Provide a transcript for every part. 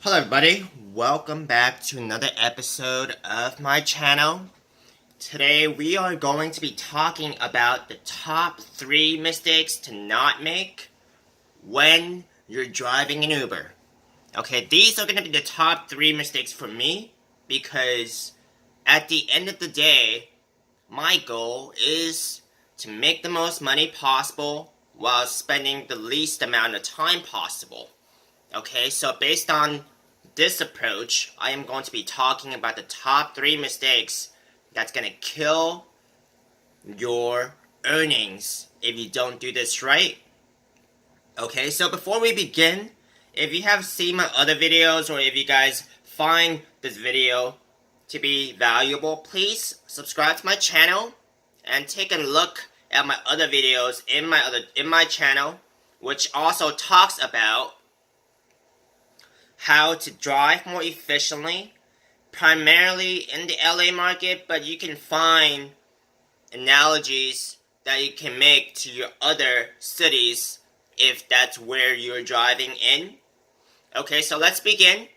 Hello everybody, welcome back to another episode of my channel. Today we are going to be talking about the top 3 mistakes to not make when you're driving an Uber. Okay, these are going to be the top 3 mistakes for me because at the end of the day, my goal is to make the most money possible while spending the least amount of time possible. Okay, so based on this approach, I am going to be talking about the top 3 mistakes that's going to kill your earnings if you don't do this right. Okay, so before we begin, if you have seen my other videos or if you guys find this video to be valuable, please subscribe to my channel and take a look at my other videos in my channel, which also talks about how to drive more efficiently, primarily in the LA market, but you can find analogies that you can make to your other cities if that's where you're driving in. Okay, so let's begin.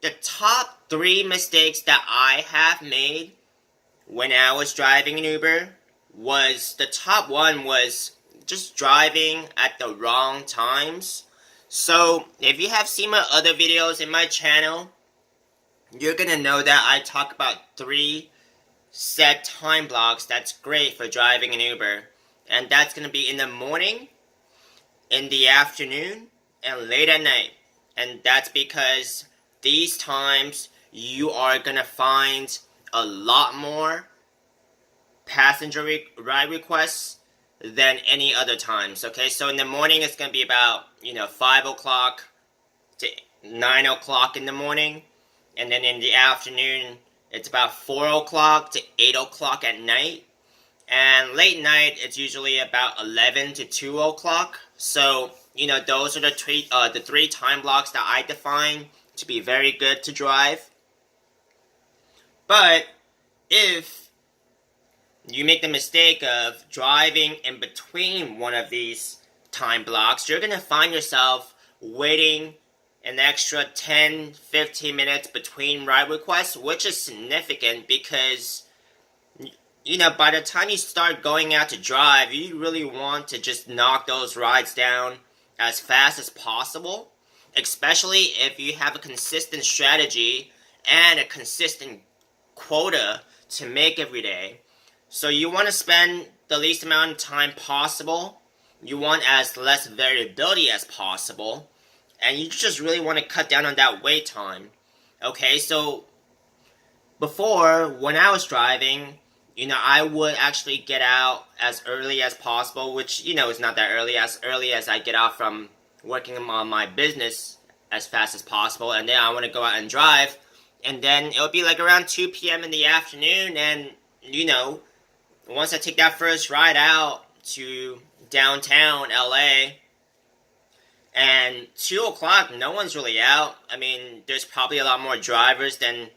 The top 3 mistakes that I have made when I was driving an Uber was, the top one was just driving at the wrong times. So, if you have seen my other videos in my channel, you're gonna know that I talk about 3 set time blocks that's great for driving an Uber. And that's gonna be in the morning, in the afternoon, and late at night. And that's because these times you are gonna find a lot more passenger ride requests than any other times. Okay, so in the morning it's going to be about 5 o'clock to 9 o'clock in the morning, and then in the afternoon it's about 4 o'clock to 8 o'clock at night, and late night it's usually about 11 to 2 o'clock. So those are the 3 time blocks that I define to be very good to drive. But if you make the mistake of driving in between one of these time blocks, you're going to find yourself waiting an extra 10-15 minutes between ride requests, which is significant because, by the time you start going out to drive, you really want to just knock those rides down as fast as possible, especially if you have a consistent strategy and a consistent quota to make every day. So you want to spend the least amount of time possible, you want as less variability as possible, and you just really want to cut down on that wait time. Okay, so before, when I was driving, I would actually get out as early as possible, which, is not that early as I get out from working on my business as fast as possible, and then I want to go out and drive, and then it'll be like around 2 p.m. in the afternoon, and, once I take that first ride out to downtown LA, and 2 o'clock, no one's really out. I mean, there's probably a lot more drivers than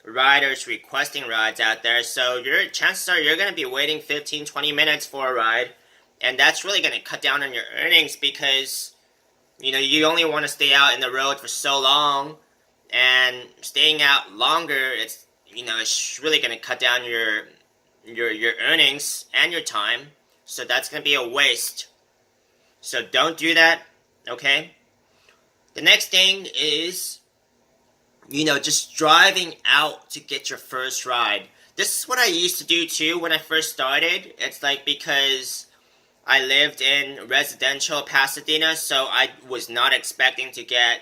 riders requesting rides out there, so your chances are you're going to be waiting 15-20 minutes for a ride, and that's really going to cut down on your earnings because, you only want to stay out in the road for so long, and staying out longer, it's really going to cut down your earnings and your time, so that's going to be a waste. So don't do that, okay? The next thing is, just driving out to get your first ride. This is what I used to do too when I first started. It's like because I lived in residential Pasadena, so I was not expecting to get,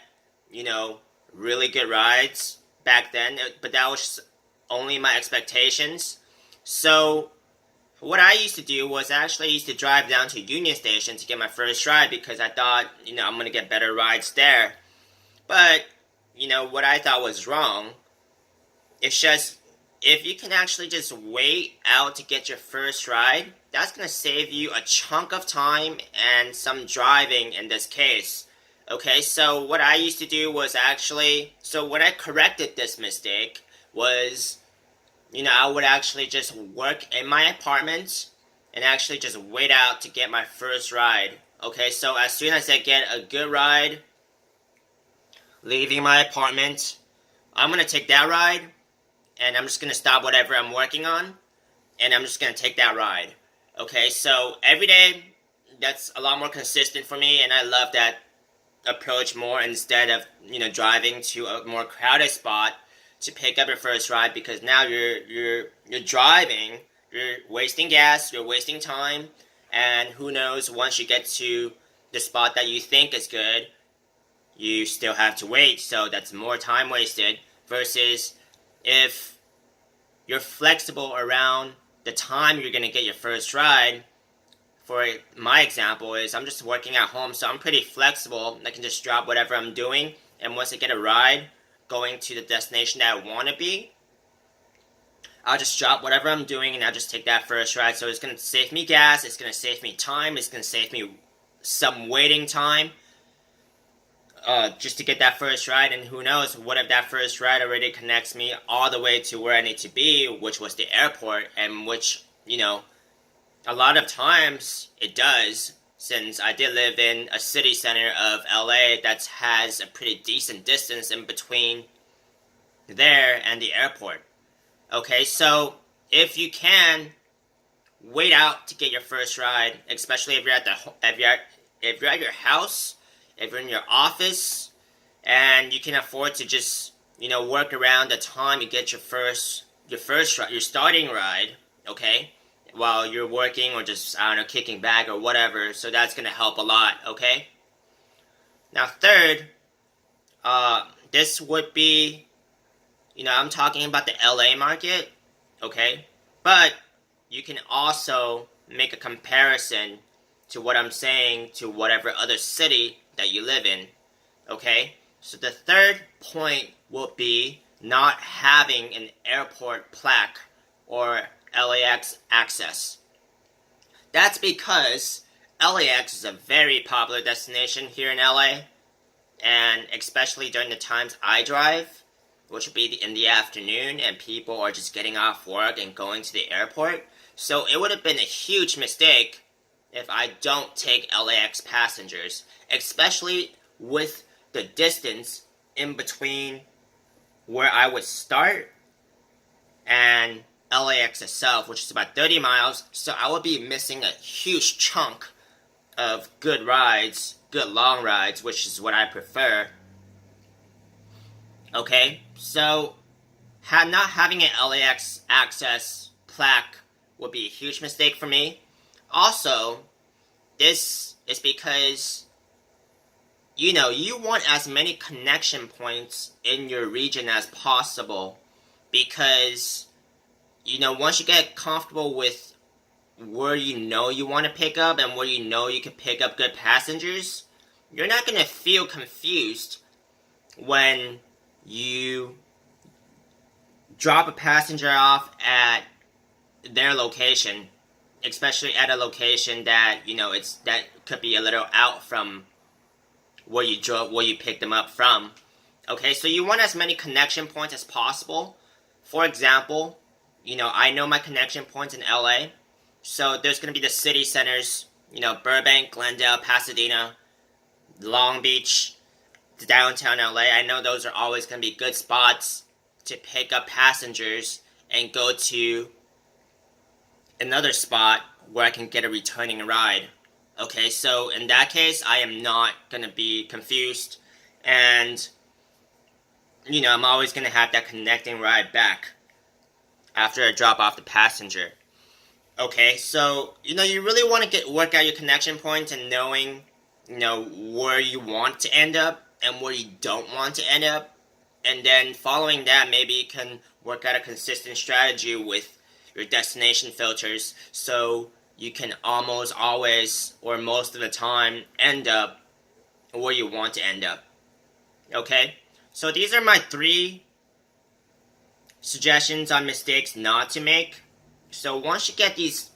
really good rides back then, but that was only my expectations. So what I used to do was actually used to drive down to Union Station to get my first ride because I thought, I'm going to get better rides there. But, what I thought was wrong, it's just, if you can actually just wait out to get your first ride, that's going to save you a chunk of time and some driving in this case. Okay, so what I used to do was when I corrected this mistake was, I would actually just work in my apartment and actually just wait out to get my first ride. Okay, so as soon as I get a good ride, leaving my apartment, I'm gonna take that ride, and I'm just gonna stop whatever I'm working on, and I'm just gonna take that ride. Okay, so every day, that's a lot more consistent for me, and I love that approach more instead of driving to a more crowded spot to pick up your first ride, because now you're driving, you're wasting gas, you're wasting time, and who knows, once you get to the spot that you think is good, you still have to wait, so that's more time wasted. Versus if you're flexible around the time you're going to get your first ride. For my example is I'm just working at home, so I'm pretty flexible. I can just drop whatever I'm doing, and once I get a ride going to the destination that I want to be, I'll just drop whatever I'm doing and I'll just take that first ride. So it's going to save me gas, it's going to save me time, it's going to save me some waiting time, just to get that first ride. And who knows, what if that first ride already connects me all the way to where I need to be, which was the airport, and which, a lot of times it does, since I did live in a city center of LA that has a pretty decent distance in between there and the airport. Okay, so if you can wait out to get your first ride, especially if you're at your house, if you're in your office, and you can afford to just work around the time you get your starting ride, okay, while you're working or just, I don't know, kicking back or whatever. So that's going to help a lot, okay? Now, third, this would be, I'm talking about the LA market, okay? But you can also make a comparison to what I'm saying to whatever other city that you live in, okay? So the third point will be not having an airport plaque or LAX access. That's because LAX is a very popular destination here in LA, and especially during the times I drive, which would be in the afternoon, and people are just getting off work and going to the airport. So it would have been a huge mistake if I don't take LAX passengers, especially with the distance in between where I would start and LAX itself, which is about 30 miles, so I would be missing a huge chunk of good rides, good long rides, which is what I prefer. Okay, so not having an LAX access plaque would be a huge mistake for me. Also, this is because, you want as many connection points in your region as possible, because once you get comfortable with where you want to pick up and where you can pick up good passengers, you're not going to feel confused when you drop a passenger off at their location, especially at a location that, that could be a little out from where you picked them up from. Okay, so you want as many connection points as possible. For example, I know my connection points in LA, so there's going to be the city centers, Burbank, Glendale, Pasadena, Long Beach, downtown LA. I know those are always going to be good spots to pick up passengers and go to another spot where I can get a returning ride. Okay, so in that case, I am not going to be confused, and, I'm always going to have that connecting ride back after I drop off the passenger. Okay, so, you really want to work out your connection points and knowing, where you want to end up and where you don't want to end up. And then following that, maybe you can work out a consistent strategy with your destination filters, so you can almost always, or most of the time, end up where you want to end up. Okay? So these are my 3 suggestions on mistakes not to make. So once you get these,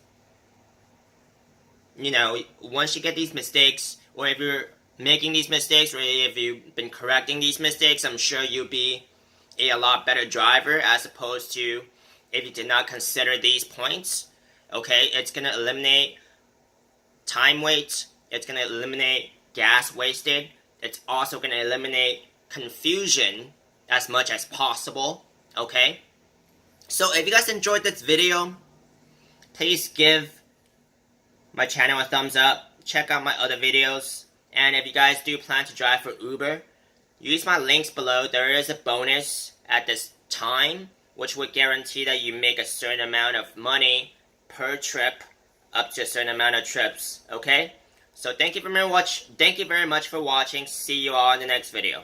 mistakes, or if you're making these mistakes, or if you've been correcting these mistakes, I'm sure you'll be a lot better driver, as opposed to if you did not consider these points. Okay, it's going to eliminate time waits, it's going to eliminate gas wasted, it's also going to eliminate confusion as much as possible, okay? So if you guys enjoyed this video, please give my channel a thumbs up, check out my other videos, and if you guys do plan to drive for Uber, use my links below. There is a bonus at this time, which would guarantee that you make a certain amount of money per trip, up to a certain amount of trips, okay? So thank you very much for watching. See you all in the next video.